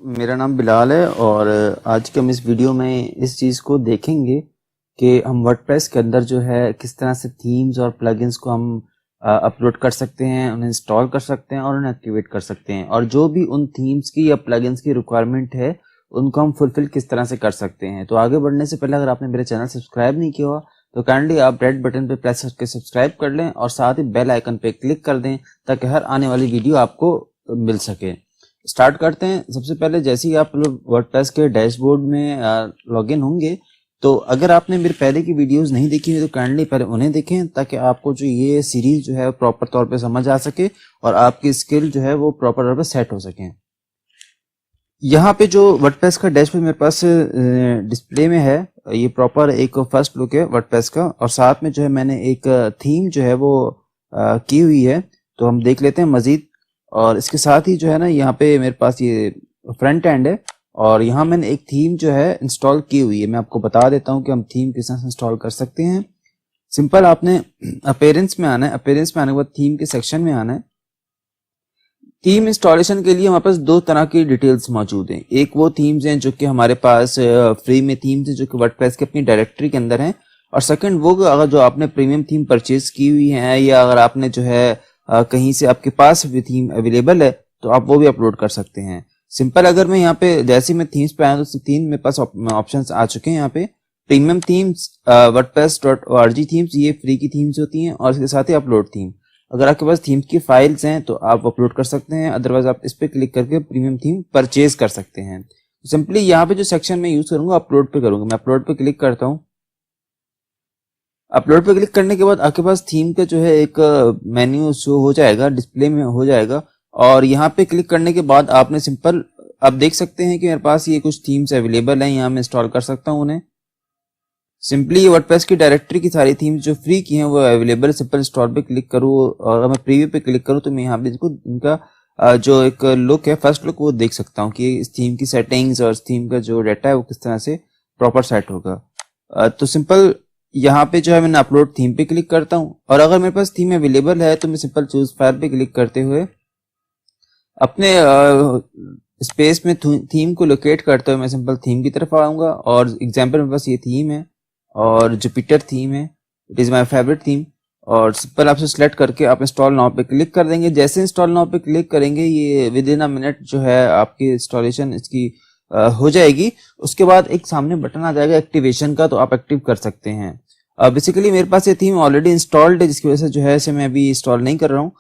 मेरा नाम बिलाल है और आज के हम इस वीडियो में इस चीज़ को देखेंगे कि हम वर्डप्रेस के अंदर जो है किस तरह से थीम्स और प्लगइन्स को हम अपलोड कर सकते हैं, उन्हें इंस्टॉल कर सकते हैं और उन्हें एक्टिवेट कर सकते हैं, और जो भी उन थीम्स की या प्लगइन्स की रिक्वायरमेंट है उनको हम फुलफिल किस तरह से कर सकते हैं। तो आगे बढ़ने से पहले अगर आपने मेरे चैनल सब्सक्राइब नहीं किया हुआ तो काइंडली आप रेड बटन पे प्रेस करके सब्सक्राइब कर लें और साथ ही बेल आइकन पे क्लिक कर दें ताकि हर आने वाली वीडियो आपको मिल सके। स्टार्ट करते हैं। सबसे पहले जैसे ही आप लोग वर्डप्रेस के डैशबोर्ड में लॉगिन होंगे तो अगर आपने मेरे पहले की वीडियोस नहीं देखी है तो काइंडली पहले उन्हें देखें ताकि आपको जो ये सीरीज जो है प्रॉपर तौर पे समझ आ सके और आपकी स्किल जो है वो प्रॉपर तौर पे सेट हो सके। यहाँ पे जो वर्डप्रेस का डैशबोर्ड मेरे पास डिस्प्ले में है, ये प्रॉपर एक फर्स्ट लुक है वर्डप्रेस का, और साथ में जो है मैंने एक थीम जो है वो की हुई है, तो हम देख लेते हैं मजीद। और इसके साथ ही जो है ना यहाँ पे मेरे पास ये फ्रंट एंड है और यहाँ मैंने एक थीम जो है इंस्टॉल की हुई है। मैं आपको बता देता हूँ कि हम थीम किस तरह से इंस्टॉल कर सकते हैं। सिंपल आपने अपीयरेंस में आना है, अपीयरेंस में आने के बाद थीम के सेक्शन में आना है। थीम इंस्टॉलेशन के लिए हमारे पास दो तरह की डिटेल्स मौजूद हैं। एक वो थीम्स हैं जो कि हमारे पास फ्री में थीम्स हैं जो कि वर्डप्रेस के अपनी डायरेक्टरी के अंदर हैं, और सेकंड वो अगर जो आपने प्रीमियम थीम परचेज की हुई है या अगर आपने जो है कहीं से आपके पास भी थीम अवेलेबल है तो आप वो भी अपलोड कर सकते हैं। सिंपल अगर मैं यहाँ पे जैसे मैं थीम्स पे आया तो तीन मेरे पास ऑप्शंस आ चुके हैं। यहाँ पे प्रीमियम थीम्स, wordpress.org थीम्स, ये फ्री की थीम्स होती हैं, और इसके साथ ही अपलोड थीम। अगर आपके पास थीम्स की फाइल्स हैं तो आप अपलोड कर सकते हैं, अदरवाइज आप इस पे क्लिक करके प्रीमियम थीम परचेज कर सकते हैं। सिंपली यहाँ पे जो सेक्शन में यूज करूंगा अपलोड पे करूंगा। मैं अपलोड पे क्लिक करता हूँ। अपलोड पे क्लिक करने के बाद आपके पास थीम का जो है एक मेन्यू शो हो जाएगा, डिस्प्ले में हो जाएगा, और यहाँ पे क्लिक करने के बाद आपने सिंपल आप देख सकते हैं कि मेरे पास ये कुछ थीम्स अवेलेबल हैं, यहाँ मैं इंस्टॉल कर सकता हूँ उन्हें। सिंपली वर्डप्रेस की डायरेक्टरी की सारी थीम्स जो फ्री की हैं वो अवेलेबल है। सिंपल इंस्टॉल पे क्लिक करूँ और अगर मैं प्रीव्यू पे क्लिक करूँ तो मैं यहाँ पे इसको इनका जो एक लुक है, फर्स्ट लुक, वो देख सकता हूँ कि इस थीम की सेटिंग्स और इस थीम का जो डाटा है वो किस तरह से प्रॉपर सेट होगा। तो सिंपल यहाँ पे जो है मैंने अपलोड थीम पे क्लिक करता हूँ, और अगर मेरे पास थीम अवेलेबल है तो मैं सिंपल चूज फाइल पे क्लिक करते हुए अपने स्पेस में थीम को लोकेट करते हुए मैं सिंपल थीम की तरफ आऊंगा। और एग्जांपल मेरे पास ये थीम है और जुपिटर थीम है, it is my favourite theme, और सिंपल आपसे सिलेक्ट करके आप इंस्टॉल नाउ पे क्लिक कर देंगे। जैसे इंस्टॉल नाउ पे क्लिक करेंगे ये विद इन अ मिनट जो है आपकी इंस्टॉलेशन इसकी हो जाएगी। उसके बाद एक सामने बटन आ जाएगा एक्टिवेशन का, तो आप एक्टिव कर सकते हैं। बेसिकली मेरे पास ये थीम ऑलरेडी इंस्टॉल्ड है जिसकी वजह से जो है इसे मैं अभी इंस्टॉल नहीं कर रहा हूँ।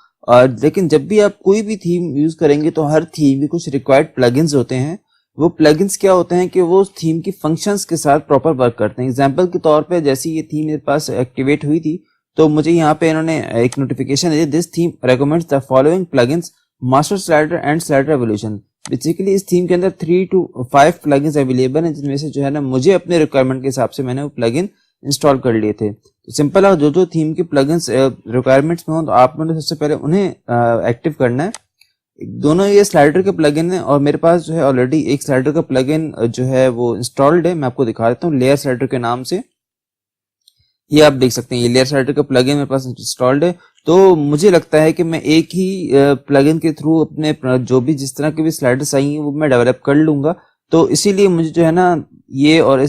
लेकिन जब भी आप कोई भी थीम यूज करेंगे तो हर थीम के कुछ रिक्वायर्ड प्लगइन्स होते हैं। वो प्लगइन्स क्या होते हैं कि वो थीम की फंक्शंस के साथ प्रॉपर वर्क करते हैं। एग्जांपल के तौर पे जैसे ये थीम मेरे पास एक्टिवेट हुई थी तो मुझे यहाँ पे इन्होंने एक notification the, this theme recommends the following plugins, master slider and slider evolution. Basically इस थीम के अंदर 3 to 5 प्लगइन्स अवेलेबल हैं जिनमें से जो है ना मुझे अपने रिक्वायरमेंट के हिसाब से मैंने वो प्लगइन इंस्टॉल कर लिए थे। तो सिंपल है, जो थीम की प्लगइन्स रिक्वायरमेंट्स में हो तो आपने सबसे पहले उन्हें एक्टिव करना है। दोनों ये स्लाइडर के प्लगइन है और मेरे पास जो है ऑलरेडी एक स्लाइडर का प्लगइन जो है वो इंस्टॉल्ड है। मैं आपको दिखा देता हूँ लेयर स्लाइडर के नाम से। ये आप देख सकते हैं ये लेयर स्लाइडर का प्लगइन मेरे पास इंस्टॉल्ड है। तो मुझे लगता है कि मैं एक ही प्लगइन के थ्रू अपने जो भी जिस तरह के भी स्लाइडर्स चाहिए वो मैं डेवलप कर लूंगा। तो इसीलिए मुझे जो है ना ये और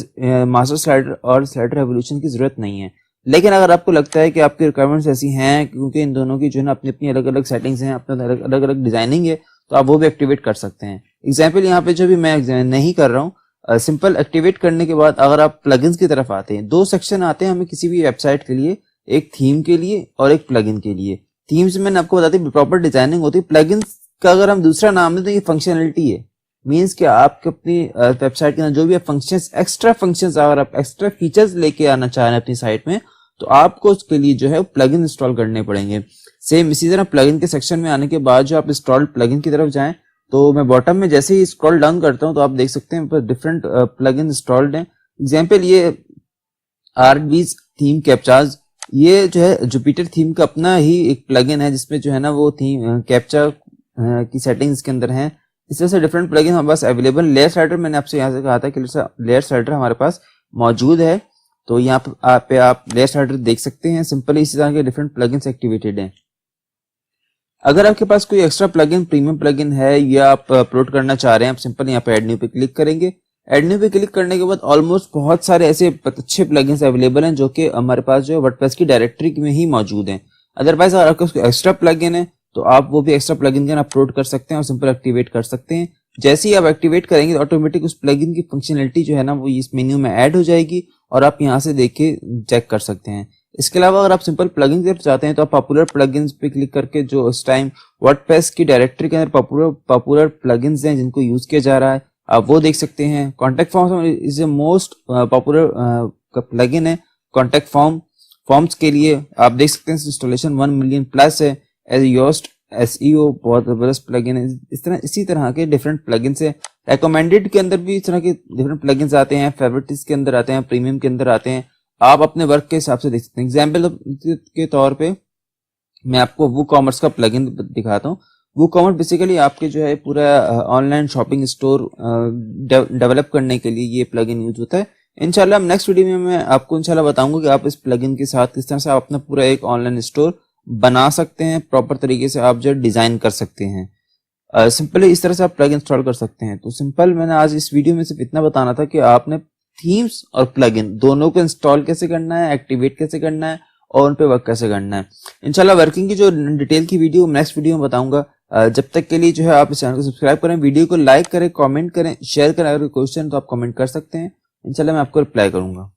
मास्टर स्लाइडर और स्लाइडर एवोल्यूशन की जरूरत नहीं है। लेकिन अगर आपको लगता है कि आपकी रिक्वायरमेंट्स ऐसी हैं क्योंकि इन दोनों की जो है ना अपनी अपनी अलग अलग सेटिंग्स हैं, अपना अलग अलग डिजाइनिंग है, तो आप वो भी एक्टिवेट कर सकते हैं। एग्जाम्पल यहाँ पे जो भी मैं नहीं कर रहा हूँ, सिंपल एक्टिवेट करने के बाद अगर आप प्लगइन्स की तरफ आते हैं, दो सेक्शन आते हैं हमें किसी भी वेबसाइट के लिए, एक थीम के लिए और एक प्लगइन के लिए। थीम्स मैंने आपको बता दी प्रॉपर डिजाइनिंग होती है। प्लगइन्स का अगर हम दूसरा नाम दें तो ये फंक्शनलिटी है, मीन्स कि आपके अपनी वेबसाइट के अंदर जो भी फंक्शंस, एक्स्ट्रा फंक्शंस, अगर आप एक्स्ट्रा फीचर्स लेके आना चाह रहे हैं अपनी साइट में तो आपको उसके लिए जो है प्लगइन इंस्टॉल करने पड़ेंगे। सेम इसी तरह प्लगइन के सेक्शन में आने के बाद जो आप इंस्टॉल्ड प्लगइन की तरफ जाएं तो मैं बॉटम में जैसे ही स्क्रॉल डाउन करता हूं तो आप देख सकते हैं डिफरेंट प्लगइन इंस्टॉल्ड हैं। एग्जांपल ये आरबीज थीम कैप्चाज, ये जो है जुपिटर थीम का अपना ही एक प्लगइन है जिसमें जो है ना वो थीम कैप्चा की सेटिंग्स के अंदर है। इस तरह से डिफरेंट प्लगइन हमारे पास अवेलेबल। लेयर स्लाइडर मैंने आपसे यहाँ से कहा था कि लेयर स्लाइडर हमारे पास मौजूद है, तो यहाँ पे आप लेयर स्लाइडर देख सकते हैं। सिंपली इसी तरह के डिफरेंट प्लगइन्स एक्टिवेटेड हैं। अगर आपके पास कोई एक्स्ट्रा प्लगइन, प्रीमियम प्लगइन है या आप अपलोड करना चाह रहे हैं, आप सिंपल यहाँ पे ऐड न्यू पे क्लिक करेंगे। ऐड न्यू पे क्लिक करने के बाद ऑलमोस्ट बहुत सारे ऐसे अच्छे प्लगइन्स अवेलेबल हैं जो कि हमारे पास जो है वर्डप्रेस की डायरेक्टरी में ही मौजूद हैं। अदरवाइज अगर आपका एक्स्ट्रा प्लगइन है तो आप वो भी एक्स्ट्रा प्लगइन का अपलोड कर सकते हैं और सिंपल एक्टिवेट कर सकते हैं। जैसे ही आप एक्टिवेट करेंगे तो ऑटोमेटिक उस प्लगइन की फंक्शनलिटी जो है ना वो इस मेन्यू में ऐड हो जाएगी और आप यहाँ से देख के चेक कर सकते हैं। इसके अलावा अगर आप सिंपल प्लगइन की चाहते हैं तो आप पॉपुलर प्लगइन्स पे क्लिक करके जो इस टाइम वर्डप्रेस की डायरेक्टरी के अंदर पॉपुलर प्लगइन्स हैं जिनको यूज किया जा रहा है, आप वो देख सकते हैं। Contact form is a most popular plugin है। कॉन्टैक्ट फॉर्म्स के लिए आप देख सकते हैं इंस्टॉलेशन 1 मिलियन प्लस है। एज योस्ट SEO बहुत जबरदस्त प्लगइन है। इसी तरह के डिफरेंट प्लगइन्स है। रिकमेंडेड के अंदर भी इस तरह के डिफरेंट प्लगइन्स आते हैं, फेवरेट्स के अंदर आते हैं, प्रीमियम के अंदर आते हैं। आप अपने वर्क के हिसाब से देख सकते हैं। एग्जाम्पल के तौर पे मैं आपको WooCommerce का प्लगइन दिखाता हूँ। WooCommerce बेसिकली आपके जो है पूरा ऑनलाइन शॉपिंग स्टोर डेवलप करने के लिए ये प्लगइन यूज होता है। इंशाल्लाह नेक्स्ट वीडियो में मैं आपको इंशाल्लाह बताऊंगा कि आप इस प्लगइन के साथ किस तरह से आप अपना पूरा एक ऑनलाइन स्टोर बना सकते हैं, प्रॉपर तरीके से आप जो डिजाइन कर सकते हैं। सिंपली इस तरह से आप प्लग इंस्टॉल कर सकते हैं। तो सिंपल मैंने आज इस वीडियो में सिर्फ इतना बताना था कि आपने थीम्स और प्लगइन दोनों को इंस्टॉल कैसे करना है, एक्टिवेट कैसे करना है और उन पे वर्क कैसे करना है। इंशाल्लाह वर्किंग की जो डिटेल की वीडियो नेक्स्ट वीडियो में बताऊंगा। जब तक के लिए जो है आप इस चैनल को सब्सक्राइब करें, वीडियो को लाइक करें, कमेंट करें, शेयर करें। अगर क्वेश्चन तो आप कमेंट कर सकते हैं, इंशाल्लाह मैं आपको रिप्लाई करूंगा।